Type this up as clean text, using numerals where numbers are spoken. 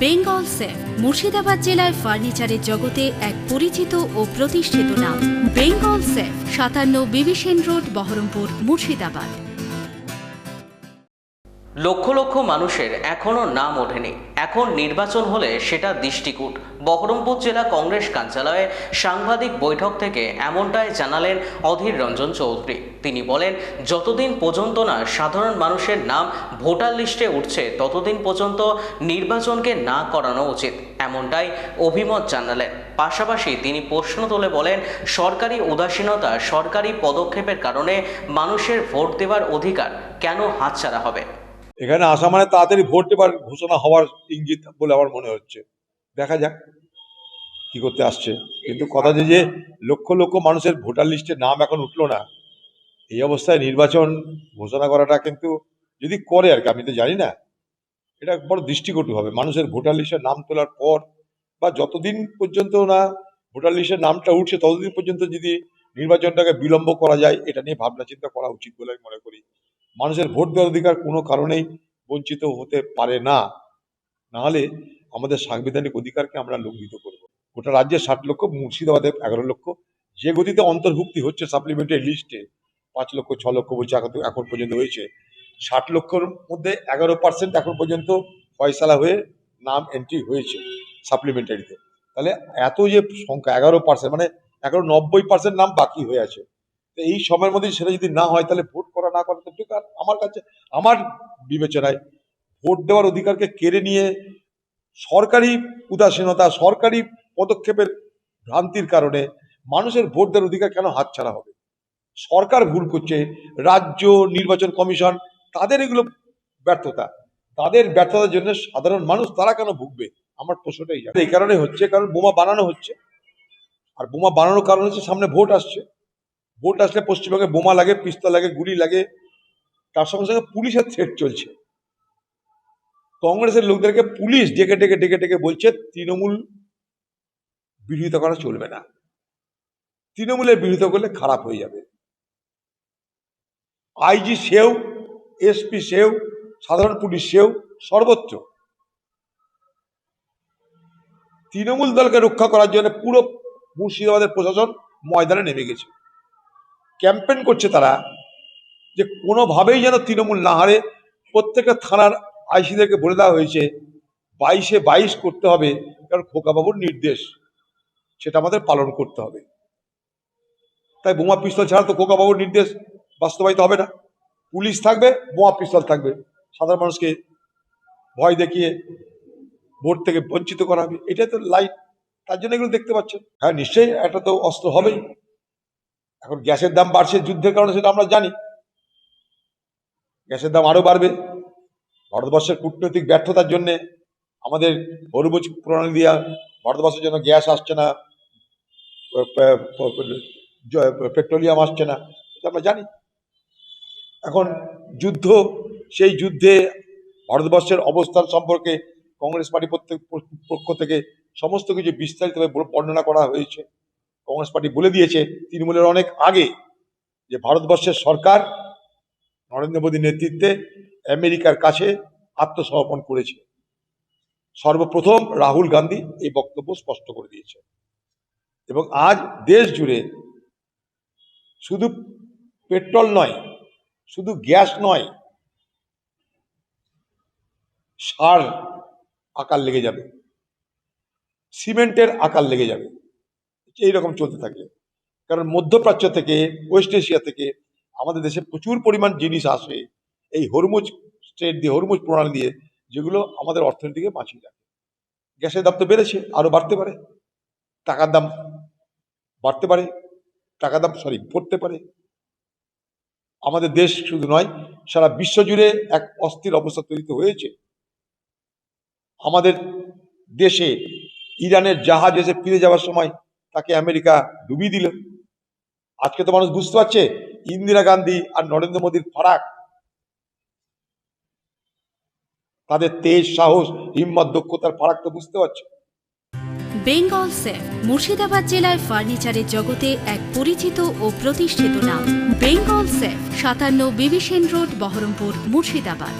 Bengal safe Murshidabad জেলায় ফার্নিচারের জগতে এক পরিচিত ও প্রতিষ্ঠিত নাম। বেঙ্গল সেফ ৫৭ বিবি সেন রোড, বহরমপুর, মুর্শিদাবাদ। লক্ষ লক্ষ মানুষের এখনো নাম ওঠেনি। এখন নির্বাচন হলে সেটা দৃষ্টিকূট। বহরমপুর জেলা কংগ্রেস কার্যালয়ে সাংবাদিক বৈঠক থেকে এমনটাই জানালেন অধীর রঞ্জন চৌধুরী। তিনি বলেন, যতদিন পর্যন্ত না সাধারণ মানুষের নাম ভোটার লিস্টে উঠছে ততদিন পর্যন্ত নির্বাচনকে না করানো উচিত, এমনটাই অভিমত জানালেন। পাশাপাশি তিনি প্রশ্ন তুলে বলেন, সরকারি উদাসীনতা, সরকারি পদক্ষেপের কারণে মানুষের ভোট দেওয়ার অধিকার কেন হাতছাড়া হবে? এখানে আসা মানে তাড়াতাড়ি ভোট দেবার ঘোষণা হওয়ার ইঙ্গিত বলে আমার মনে হচ্ছে। দেখা যাক কি করতে আসছে। কিন্তু কথা যে লক্ষ লক্ষ মানুষের ভোটার লিস্টে নাম এখন উঠলো না, এই অবস্থায় নির্বাচন ঘোষণা করাটা কিন্তু যদি করে আর কি, আমি তো জানি না, এটা বড় দৃষ্টিকটু হবে। মানুষের ভোটার লিস্টের নাম তোলার পর বা যতদিন পর্যন্ত না ভোটার লিস্টের নামটা উঠছে ততদিন পর্যন্ত যদি নির্বাচনটাকে বিলম্ব করা যায়, এটা নিয়ে ভাবনা চিন্তা করা উচিত বলে আমি মনে করি। মানুষের ভোট দেওয়ার অধিকার কোনো কারণেই বঞ্চিত হতে পারে না, নাহলে আমাদের সাংবিধানিক অধিকারকে আমরা লঙ্ঘিত করব। গোটা রাজ্যে ৬০ লক্ষ, মুর্শিদাবাদে ১১ লক্ষ, যে গতিতে অন্তর্ভুক্তি হচ্ছে সাপ্লিমেন্টারি লিস্টে ৫ লক্ষ ৬ লক্ষ বলছে এখন পর্যন্ত হয়েছে। ৬০ লক্ষর মধ্যে ১১% এখন পর্যন্ত ফয়সালা হয়ে নাম এন্ট্রি হয়েছে সাপ্লিমেন্টারিতে। তাহলে এত যে সংখ্যা ১১%, মানে ৯০% নাম বাকি হয়ে আছে। এই সময়ের মধ্যে সেটা যদি না হয় তাহলে ভোট করা না করা তো বেকার। আমার কাছে, আমার বিবেচনায় ভোট দেওয়ার অধিকারকে কেড়ে নিয়ে সরকারি উদাসীনতা, সরকারি পদক্ষেপের ভ্রান্তির কারণে মানুষের ভোট দেওয়ার অধিকার কেন হাতছাড়া হবে? সরকার ভুল করছে, রাজ্য নির্বাচন কমিশন, তাদের এগুলো ব্যর্থতা। তাদের ব্যর্থতার জন্য সাধারণ মানুষ তারা কেন ভুগবে? আমার প্রশ্নটাই এই কারণে হচ্ছে, কারণ বোমা বানানো হচ্ছে। আর বোমা বানানোর কারণ হচ্ছে সামনে ভোট আসছে। ভোট আসলে পশ্চিমবঙ্গে বোমা লাগে, পিস্তল লাগে, গুলি লাগে, তার সঙ্গে সঙ্গে পুলিশের থ্রেট চলছে। কংগ্রেসের লোকদেরকে পুলিশ ডেকে ডেকে ডেকে ডেকে বলছে তৃণমূল বিরোধিতা করা চলবে না, তৃণমূলের বিরোধিতা করলে খারাপ হয়ে যাবে। আইজি সেও, এসপি সেও, সাধারণ পুলিশ সেও, সর্বোচ্চ তৃণমূল দলকে রক্ষা করার জন্য পুরো মুর্শিদাবাদের প্রশাসন ময়দানে নেমে গেছে। ক্যাম্পেইন করছে তারা যে কোনোভাবেই যেন তৃণমূল না হারে। প্রত্যেকটা থানার আইসিদেরকে বলে দেওয়া হয়েছে 22-এ 22 করতে হবে, কারণ খোকাবাবুর নির্দেশ, সেটা আমাদের পালন করতে হবে। তাই বোমা পিস্তল ছাড়া তো খোকাবাবুর নির্দেশ বাস্তবায়িত হবে না। পুলিশ থাকবে, বোমা পিস্তল থাকবে, সাধারণ মানুষকে ভয় দেখিয়ে ভোট থেকে বঞ্চিত করা হবে, এটাই তো লাইট। তার জন্য এগুলো দেখতে পাচ্ছেন। হ্যাঁ, নিশ্চয়ই একটা তো অস্ত্র হবেই। এখন গ্যাসের দাম বাড়ছে যুদ্ধের কারণে, সেটা আমরা জানি। গ্যাসের দাম আরো বাড়বে। ভারতবর্ষের কূটনৈতিক ব্যর্থতার জন্য আমাদের হরমুজ প্রণালী দিয়া ভারতবর্ষের জন্য গ্যাস আসছে না, পেট্রোলিয়াম আসছে না, এটা আমরা জানি। এখন যুদ্ধ, সেই যুদ্ধে ভারতবর্ষের অবস্থান সম্পর্কে কংগ্রেস পার্টি প্রত্যেক পক্ষ থেকে সমস্ত কিছু বিস্তারিতভাবে বর্ণনা করা হয়েছে। কংগ্রেস পার্টি বলে দিয়েছে তৃণমূলের অনেক আগে যে ভারতবর্ষের সরকার নরেন্দ্র মোদীর নেতৃত্বে আমেরিকার কাছে আত্মসমর্পণ করেছে। সর্বপ্রথম রাহুল গান্ধী এই বক্তব্য স্পষ্ট করে দিয়েছে। এবং আজ দেশ জুড়ে শুধু পেট্রোল নয়, শুধু গ্যাস নয়, সার আকার লেগে যাবে, সিমেন্টের আকার লেগে যাবে এইরকম চলতে থাকলে। কারণ মধ্যপ্রাচ্য থেকে, ওয়েস্ট এশিয়া থেকে আমাদের দেশে প্রচুর পরিমাণ জিনিস আসে এই হরমুজ স্ট্রেট দিয়ে, হরমুজ প্রণালী দিয়ে, যেগুলো আমাদের অর্থনীতিকে বাঁচিয়ে রাখে। গ্যাসের দাম তো বেড়েছে, আরো বাড়তে পারে, টাকার দাম বাড়তে পারে, পড়তে পারে। আমাদের দেশ শুধু নয়, সারা বিশ্ব জুড়ে এক অস্থির অবস্থা তৈরি হয়েছে। আমাদের দেশে ইরানের জাহাজ এসে ফিরে যাওয়ার সময় তাকে আমেরিকা ডুবিয়ে দিল। আজকে তো মানুষ বুঝতে পারছে ইন্দিরা গান্ধী আর নরেন্দ্র মোদীর ফারাক, তাদের তেজ, সাহস, হিম্মত, দক্ষতার ফারাক তো বুঝতে পারছে। বেঙ্গল সেফ মুর্শিদাবাদ জেলায় ফার্নিচারের জগতে এক পরিচিত ও প্রতিষ্ঠিত নাম। বেঙ্গল সেফ ৫৭ বিবি সেন রোড, বহরমপুর, মুর্শিদাবাদ।